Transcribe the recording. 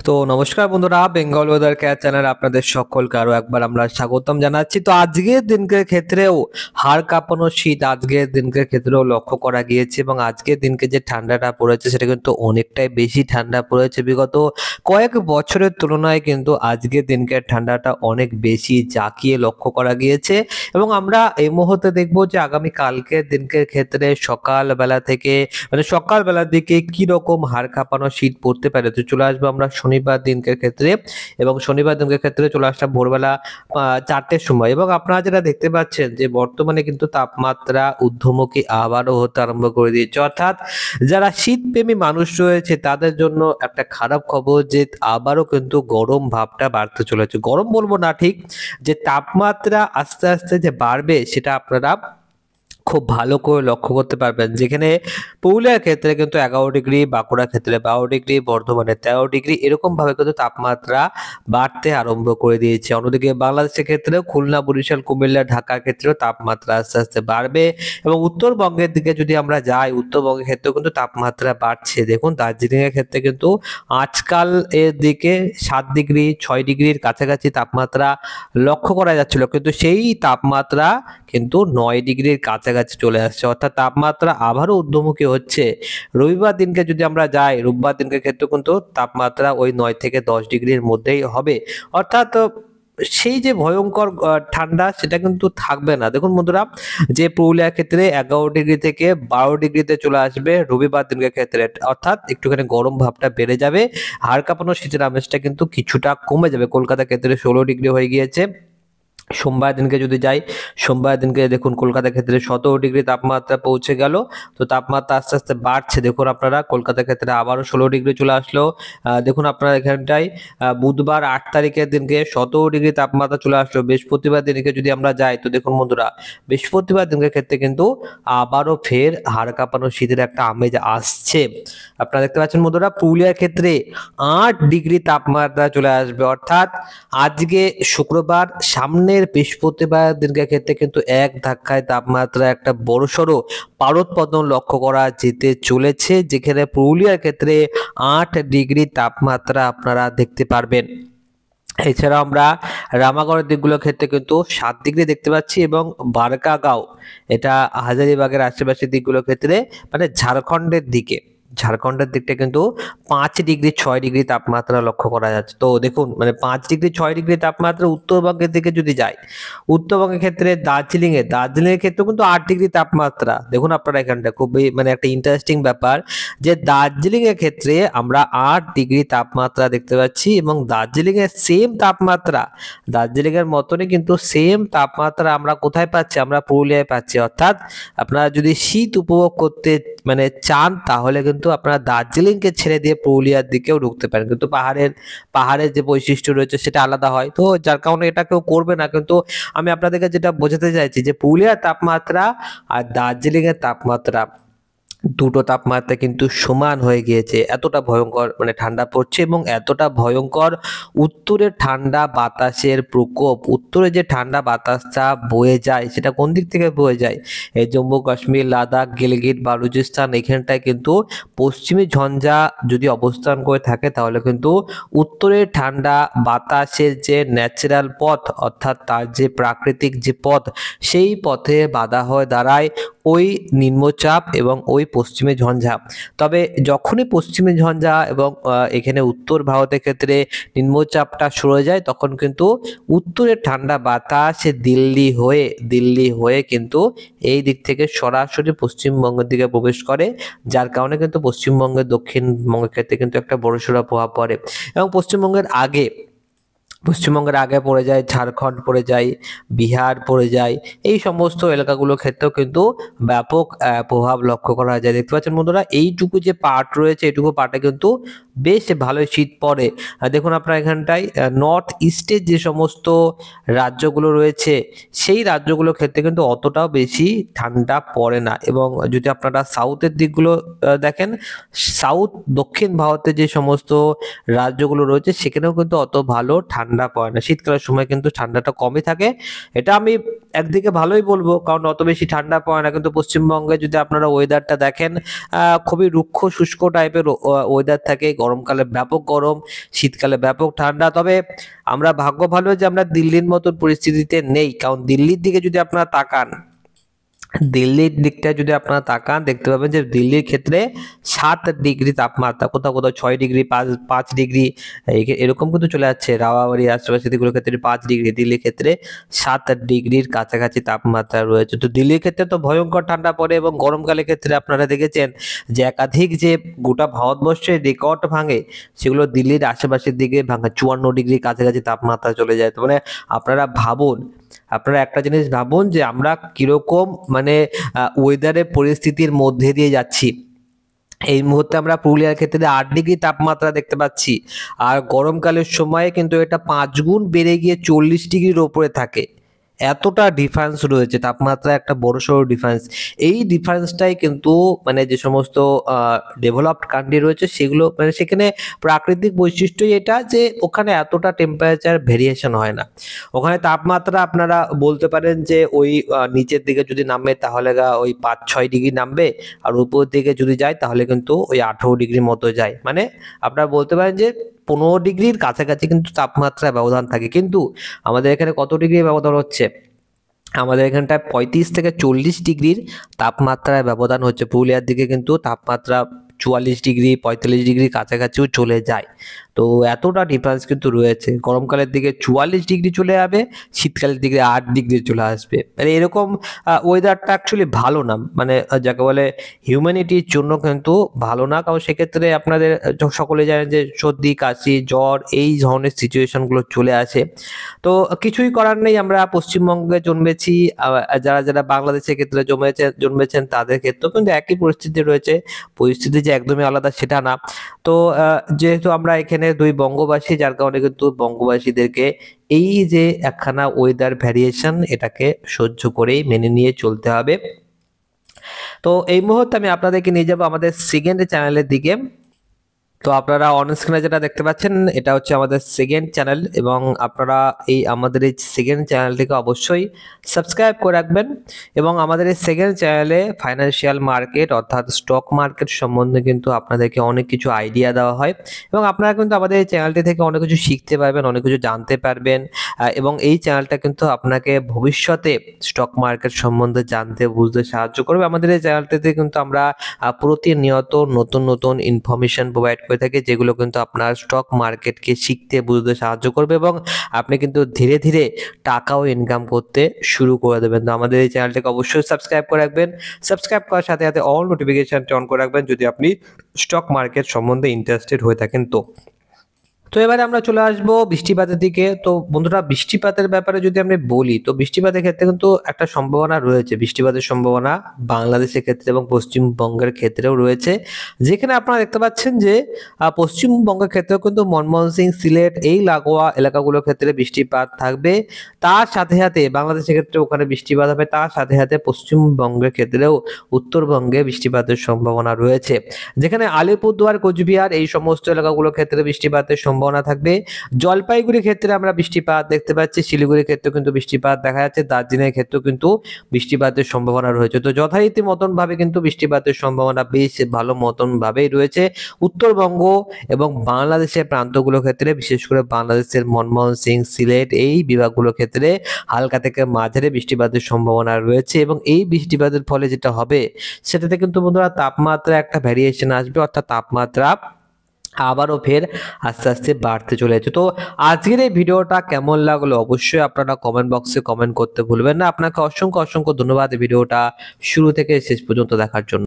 তো নমস্কার বন্ধুরা, বেঙ্গল ওয়েদার কেয়ার চ্যানেল আপনাদের সকলকে আরো একবার আমরা স্বাগতম জানাচ্ছি। তো আজকের দিনকের ক্ষেত্রেও হাড় কাঁপানো শীত আজকের দিনকের ক্ষেত্রেও লক্ষ্য করা গিয়েছে, এবং আজকের দিনকে যে ঠান্ডাটা পড়েছে সেটা কিন্তু অনেকটাই বেশি ঠান্ডা পড়েছে। বিগত কয়েক বছরের তুলনায় কিন্তু আজকের দিনকের ঠান্ডাটা অনেক বেশি জাঁকিয়ে লক্ষ্য করা গিয়েছে। এবং আমরা এই মুহূর্তে দেখবো যে আগামী কালকের দিনকের ক্ষেত্রে সকালবেলা থেকে সকালবেলার দিকে কি রকম হাড় কাঁপানো শীত পড়তে পারে। তো চলে আসবো আমরা শনিবার দিনকের ক্ষেত্রে, এবং শনিবার দিনকের ক্ষেত্রে চলে আসলাম ভোরবেলা 4টের সময়। এবং আপনারা যেটা দেখতে পাচ্ছেন যে বর্তমানে কিন্তু তাপমাত্রা ঊর্ধ্বমুখী আবারও হতে আরম্ভ করে দিয়েছে, অর্থাৎ যারা শীতপ্রেমী মানুষ রয়েছে তাদের জন্য একটা খারাপ খবর যে আবারও কিন্তু গরম ভাবটা বাড়তে চলেছে। গরম বলবো না ঠিক, যে তাপমাত্রা আস্তে আস্তে যে বাড়বে সেটা আপনারা খুব ভালো করে লক্ষ্য করতে পারবেন। যেখানে পুরুলিয়ার ক্ষেত্রে কিন্তু 11 ডিগ্রি, বাঁকুড়ার ক্ষেত্রে 12 ডিগ্রি, বর্ধমানে 13 ডিগ্রি, এরকম ভাবে কিন্তু তাপমাত্রা বাড়তে আরম্ভ করে দিয়েছে। অন্যদিকে বাংলাদেশের ক্ষেত্রেও খুলনা, বরিশাল, কুমিল্লা, ঢাকার ক্ষেত্রেও তাপমাত্রা আস্তে আস্তে বাড়বে। এবং উত্তরবঙ্গের দিকে যদি আমরা যাই, উত্তরবঙ্গের ক্ষেত্রেও কিন্তু তাপমাত্রা বাড়ছে। দেখুন দার্জিলিং এর ক্ষেত্রে কিন্তু আজকাল এর দিকে 7 ডিগ্রি 6 ডিগ্রির কাছাকাছি তাপমাত্রা লক্ষ্য করা যাচ্ছিল, কিন্তু সেই তাপমাত্রা কিন্তু 9 ডিগ্রির কাছাকাছি চলে আসছে, অর্থাৎ তাপমাত্রা আবারও ঊর্ধ্বমুখী হচ্ছে। রবিবার দিনকে যদি আমরা যাই, রোববার দিনকে ক্ষেত্রে কিন্তু তাপমাত্রা ওই 9 থেকে 10 ডিগ্রির মধ্যেই হবে, অর্থাৎ সেই যে ভয়ঙ্কর ঠান্ডা সেটা কিন্তু থাকবে না। দেখুন বন্ধুরা, যে পুরুলিয়ার ক্ষেত্রে 11 ডিগ্রি থেকে 12 ডিগ্রিতে চলে আসবে রবিবার দিনকে ক্ষেত্রে, অর্থাৎ একটুখানি গরম ভাবটা বেড়ে যাবে, হাড় কাঁপানো শীতের আমেজটা কিন্তু কিছুটা কমে যাবে। কলকাতার ক্ষেত্রে 16 ডিগ্রি হয়ে গিয়েছে। সোমবার দিনকে যদি যাই, সোমবার দিনকে দেখুন কলকাতার ক্ষেত্রে 17 ডিগ্রি তাপমাত্রা পৌঁছে গেল। তো তাপমাত্রা আস্তে আস্তে বাড়ছে। দেখুন আপনারা কলকাতার ক্ষেত্রে আবারও 16 ডিগ্রি চলে আসলো। দেখুন আপনারা এখানটায় বুধবার 8 তারিখের দিনকে 17 ডিগ্রি তাপমাত্রা চলে আসলো। বৃহস্পতিবার দিনকে যদি আমরা যাই, তো দেখুন বন্ধুরা বৃহস্পতিবার দিনকের ক্ষেত্রে কিন্তু আবারও ফের হাড় কাঁপানো শীতের একটা আমেজ আসছে। আপনারা দেখতে পাচ্ছেন বন্ধুরা, পুরুলিয়ার ক্ষেত্রে 8 ডিগ্রি তাপমাত্রা চলে আসবে, অর্থাৎ আজকে শুক্রবার, সামনের বৃহস্পতিবার দিনকের ক্ষেত্রে কিন্তু এক ধাক্কায় তাপমাত্রা একটা বড়সড় পারদপতন লক্ষ্য করা যেতে চলেছে, যেখানে পুরুলিয়ার ক্ষেত্রে 8 ডিগ্রি তাপমাত্রা আপনারা দেখতে পারবেন। এছাড়াও আমরা রামাগড়ের দিকগুলোর ক্ষেত্রে কিন্তু 7 ডিগ্রি দেখতে পাচ্ছি, এবং বারকাগাঁও, এটা হাজারিবাগের আশেপাশের দিকগুলোর ক্ষেত্রে মানে ঝাড়খণ্ডের দিকটা কিন্তু 5 ডিগ্রি 6 ডিগ্রি তাপমাত্রা লক্ষ্য করা যাচ্ছে। তো দেখুন মানে 5 ডিগ্রি 6 ডিগ্রি তাপমাত্রা উত্তরবঙ্গের দিকে যদি যাই, উত্তরবঙ্গের ক্ষেত্রে দার্জিলিং এর ক্ষেত্রে কিন্তু 8 ডিগ্রি তাপমাত্রা। দেখুন আপনারা এখানটা খুবই মানে একটা ইন্টারেস্টিং ব্যাপার, যে দার্জিলিং এর ক্ষেত্রে আমরা 8 ডিগ্রি তাপমাত্রা দেখতে পাচ্ছি, এবং দার্জিলিং এর সেম তাপমাত্রা, দার্জিলিং এর মতনই কিন্তু সেম তাপমাত্রা আমরা কোথায় পাচ্ছি, আমরা পুরুলিয়ায় পাচ্ছি। অর্থাৎ আপনারা যদি শীত উপভোগ করতে মানে চান, তাহলে কিন্তু আপনারা দার্জিলিংকে ছেড়ে দিয়ে পুরুলিয়ার দিকেও ঢুকতে পারেন, কিন্তু পাহাড়ের যে বৈশিষ্ট্য রয়েছে সেটা আলাদা হয়। তো যার কারণে এটা কেউ করবে না, কিন্তু আমি আপনাদেরকে যেটা বোঝাতে চাইছি যে পুরুলিয়ার তাপমাত্রা আর দার্জিলিং এর তাপমাত্রা, দুটো তাপমাত্রা কিন্তু সমান হয়ে গিয়েছে। এতটা ভয়ঙ্কর মানে ঠান্ডা পড়ছে, এবং এতটা ভয়ঙ্কর উত্তরের ঠান্ডা বাতাসের প্রকোপ। উত্তরে যে ঠান্ডা বাতাসটা বয়ে যায় সেটা কোন দিক থেকে বয়ে যায়, এই জম্মু কাশ্মীর, লাদাখ, গিলগিট বালুচিস্তান, এখানটায় কিন্তু পশ্চিমী ঝঞ্ঝা যদি অবস্থান করে থাকে, তাহলে কিন্তু উত্তরের ঠান্ডা বাতাসের যে ন্যাচারাল পথ, অর্থাৎ তার যে প্রাকৃতিক যে পথ, সেই পথে বাধা হয়ে দাঁড়ায় ওই নিম্নচাপ এবং ওই পশ্চিমী ঝঞ্ঝা। তবে যখনই পশ্চিমী ঝঞ্ঝা এবং এখানে উত্তর ভারতের ক্ষেত্রে নিম্নচাপটা সরে যায়, তখন কিন্তু উত্তরের ঠান্ডা বাতাস দিল্লি হয়ে কিন্তু এই দিক থেকে সরাসরি পশ্চিমবঙ্গের দিকে প্রবেশ করে, যার কারণে কিন্তু দক্ষিণবঙ্গের ক্ষেত্রে কিন্তু একটা বড়সড় প্রভাব পড়ে। এবং পশ্চিমবঙ্গের আগে পড়ে যায় ঝাড়খণ্ড, পড়ে যায় বিহার, পড়ে যায় এই সমস্ত এলাকাগুলোর ক্ষেত্রেও কিন্তু ব্যাপক প্রভাব লক্ষ্য করা যায়। দেখতে পাচ্ছেন বন্ধুরা, এইটুকু যে পার্ট রয়েছে, এইটুকু পার্টে কিন্তু বেশ ভালোই শীত পড়ে। দেখুন আপনারা এখানটায় নর্থ ইস্টের যে সমস্ত রাজ্যগুলো রয়েছে, সেই রাজ্যগুলোর ক্ষেত্রে কিন্তু অতটাও বেশি ঠান্ডা পড়ে না। এবং যদি আপনারা সাউথের দিকগুলো দেখেন, দক্ষিণ ভারতের যে সমস্ত রাজ্যগুলো রয়েছে, সেখানেও কিন্তু অত ভালো ঠান্ডা ঠান্ডা পড়ে না। শীতকালের সময় কিন্তু ঠান্ডাটা কমই থাকে। এটা আমি একদিকে ভালোই বলবো, কারণ অত বেশি ঠান্ডা পড়ে না। কিন্তু পশ্চিমবঙ্গে যদি আপনারা ওয়েদারটা দেখেন, খুবই রুক্ষ শুষ্ক টাইপের ওয়েদার থাকে। গরমকালে ব্যাপক গরম, শীতকালে ব্যাপক ঠান্ডা। তবে আমরা ভাগ্য ভালো যে আমরা দিল্লির মতন পরিস্থিতিতে নেই, কারণ দিল্লির দিকে যদি আপনারা তাকান, দিল্লির দিকটা যদি আপনারা তাকান দেখতে পাবেন যে দিল্লির ক্ষেত্রে 7 ডিগ্রি তাপমাত্রা, কোথাও কোথাও 6 ডিগ্রি, 5 ডিগ্রি এরকম কিন্তু চলে যাচ্ছে। রাওয়াবাড়ি আশেপাশে দিকগুলোর ক্ষেত্রে 5 ডিগ্রি, দিল্লির ক্ষেত্রে 7 ডিগ্রির কাছাকাছি তাপমাত্রা রয়েছে। তো দিল্লির ক্ষেত্রে তো ভয়ঙ্কর ঠান্ডা পড়ে, এবং গরমকালের ক্ষেত্রে আপনারা দেখেছেন যে একাধিক যে গোটা ভারতবর্ষের রেকর্ড ভাঙে, সেগুলো দিল্লির আশেপাশের দিকে ভাঙে, 54 ডিগ্রির কাছাকাছি তাপমাত্রা চলে যায়। তো মানে আপনারা ভাবুন, আপনারা একটা জিনিস ভাবুন যে আমরা কিরকম মানে ওয়েদারের পরিস্থিতির মধ্যে দিয়ে যাচ্ছি। এই মুহূর্তে আমরা পুরুলিয়ার ক্ষেত্রে 8 ডিগ্রি তাপমাত্রা দেখতে পাচ্ছি, আর গরমকালের সময়ে কিন্তু এটা 5 গুণ বেড়ে গিয়ে 40 ডিগ্রির ওপরে থাকে। এতটা ডিফারেন্স রয়েছে, তাপমাত্রা একটা বড়সড় ডিফারেন্স। এই ডিফারেন্সটাই কিন্তু মানে যে সমস্ত ডেভেলপড কান্ট্রি রয়েছে সেগুলো মানে সেখানে প্রাকৃতিক বৈশিষ্ট্যই এটা যে ওখানে এতটা টেম্পারেচার ভেরিয়েশন হয় না। ওখানে তাপমাত্রা আপনারা বলতে পারেন যে ওই নিচের দিকে যদি নামে তাহলে ওই 5-6 ডিগ্রি নামবে, আর উপর দিকে যদি যায় তাহলে কিন্তু ওই 18 ডিগ্রির মতো যায়। মানে আপনারা বলতে পারেন যে 15 ডিগ্রির কাছাকাছি কিন্তু তাপমাত্রার ব্যবধান থাকে। কিন্তু আমাদের এখানে কত ডিগ্রি ব্যবধান হচ্ছে? আমাদের এখানটায় 35 থেকে 40 ডিগ্রির তাপমাত্রায় ব্যবধান হচ্ছে। পুরুলিয়ার দিকে কিন্তু তাপমাত্রা 44 ডিগ্রি, 45 ডিগ্রির কাছাকাছিও চলে যায়। তো এতটা ডিফারেন্স কিন্তু রয়েছে। গরমকালের দিকে 44 ডিগ্রি চলে যাবে, শীতকালের দিকে 8 ডিগ্রি চলে আসবে। মানে এরকম ওয়েদারটা অ্যাকচুয়ালি ভালো না, মানে যাকে বলে হিউম্যানিটির জন্য কিন্তু ভালো না। কারণ সেক্ষেত্রে আপনাদের সকলে জানেন যে সর্দি, কাশি, জ্বর এই ধরনের সিচুয়েশনগুলো চলে আসে। তো কিছুই করার নেই, আমরা পশ্চিমবঙ্গে জন্মেছি, যারা যারা বাংলাদেশের ক্ষেত্রে জন্মেছেন তাদের ক্ষেত্রেও কিন্তু একই পরিস্থিতি রয়েছে। পরিস্থিতি যে একদমই আলাদা সেটা না। তো যেহেতু আমরা এখানে দুই বঙ্গবাসী, যার কারণে কিন্তু বঙ্গবাসীদেরকে এই যে একখানা ওয়েদার ভ্যারিয়েশন এটাকে সহ্য করেই মেনে নিয়ে চলতে হবে। তো এই মুহূর্তে আমি আপনাদেরকে নিয়ে যাবো আমাদের সেকেন্ড চ্যানেলের দিকে। তো আপনারা অন স্ক্রিনে যেটা দেখতে পাচ্ছেন এটা হচ্ছে আমাদের সেকেন্ড চ্যানেল, এবং আপনারা আমাদের এই সেকেন্ড চ্যানেলটিকে অবশ্যই সাবস্ক্রাইব করে রাখবেন। এবং আমাদের এই সেকেন্ড চ্যানেলে ফাইন্যান্সিয়াল মার্কেট অর্থাৎ স্টক মার্কেট সম্বন্ধে কিন্তু আপনাদেরকে অনেক কিছু আইডিয়া দেওয়া হয়, এবং আপনারা কিন্তু আমাদের এই চ্যানেলটি থেকে অনেক কিছু শিখতে পারবেন, অনেক কিছু জানতে পারবেন। এবং এই চ্যানেলটা কিন্তু আপনাকে ভবিষ্যতে স্টক মার্কেট সম্বন্ধে জানতে বুঝতে সাহায্য করবে। আমাদের এই চ্যানেলটিতে কিন্তু আমরা প্রতিনিয়ত নতুন নতুন ইনফরমেশন প্রোভাইড করে থাকি, যেগুলো কিন্তু আপনার স্টক মার্কেটকে শিখতে বুঝতে সাহায্য করবে, এবং আপনি কিন্তু ধীরে ধীরে টাকাও ইনকাম করতে শুরু করে দেবেন। তো আমাদের এই চ্যানেলটাকে অবশ্যই সাবস্ক্রাইব করে রাখবেন। সাবস্ক্রাইব করার সাথে সাথে অল নোটিফিকেশন অন করে রাখবেন যদি আপনি স্টক মার্কেট সম্বন্ধে ইন্টারেস্টেড হয়ে থাকেন। তো এবারে আমরা চলে আসবো বৃষ্টিপাতের দিকে। তো বন্ধুরা, বৃষ্টিপাতের ব্যাপারে যদি আমি বলি, তো বৃষ্টিপাতের ক্ষেত্রে কিন্তু একটা সম্ভাবনা রয়েছে। বৃষ্টিপাতের সম্ভাবনা বাংলাদেশের ক্ষেত্রে এবং পশ্চিমবঙ্গের ক্ষেত্রেও রয়েছে, যেখানে আপনারা দেখতে পাচ্ছেন যে পশ্চিমবঙ্গের ক্ষেত্রেও কিন্তু মনমোহন সিং, সিলেট এই লাগোয়া এলাকাগুলোর ক্ষেত্রে বৃষ্টিপাত থাকবে। তার সাথে সাথে বাংলাদেশের ক্ষেত্রে ওখানে বৃষ্টিপাত হবে, তার সাথে সাথে পশ্চিমবঙ্গের ক্ষেত্রেও উত্তরবঙ্গে বৃষ্টিপাতের সম্ভাবনা রয়েছে, যেখানে আলিপুরদুয়ার, কোচবিহার এই সমস্ত এলাকাগুলোর ক্ষেত্রে বৃষ্টিপাতের সম্ভাবনা থাকবে। জলপাইগুড়ির ক্ষেত্রে আমরা বৃষ্টিপাত দেখতে পাচ্ছি, শিলিগুড়ির ক্ষেত্রে কিন্তু বৃষ্টিপাত দেখা যাচ্ছে, দার্জিলিং এর ক্ষেত্রেও কিন্তু বৃষ্টিপাতের সম্ভাবনা রয়েছে। তো যথারীতি মতন ভাবে কিন্তু বৃষ্টিপাতের সম্ভাবনা বেশ ভালো মতন ভাবেই রয়েছে উত্তরবঙ্গ এবং বাংলাদেশের প্রান্তগুলোর ক্ষেত্রে, বিশেষ করে বাংলাদেশের মনমোহন সিং, সিলেট এই বিভাগগুলোর ক্ষেত্রে হালকা থেকে মাঝারি বৃষ্টিপাতের সম্ভাবনা রয়েছে। এবং এই বৃষ্টিপাতের ফলে যেটা হবে সেটাতে কিন্তু বন্ধুরা তাপমাত্রা একটা ভ্যারিয়েশন আসবে, অর্থাৎ তাপমাত্রা আবারও ফের আস্তে আস্তে বাড়তে চলে যাচ্ছে। তো আজকের এই ভিডিওটা কেমন লাগলো অবশ্যই আপনারা কমেন্ট বক্সে কমেন্ট করতে ভুলবেন না। আপনাকে অসংখ্য অসংখ্য ধন্যবাদ ভিডিওটা শুরু থেকে শেষ পর্যন্ত দেখার জন্য।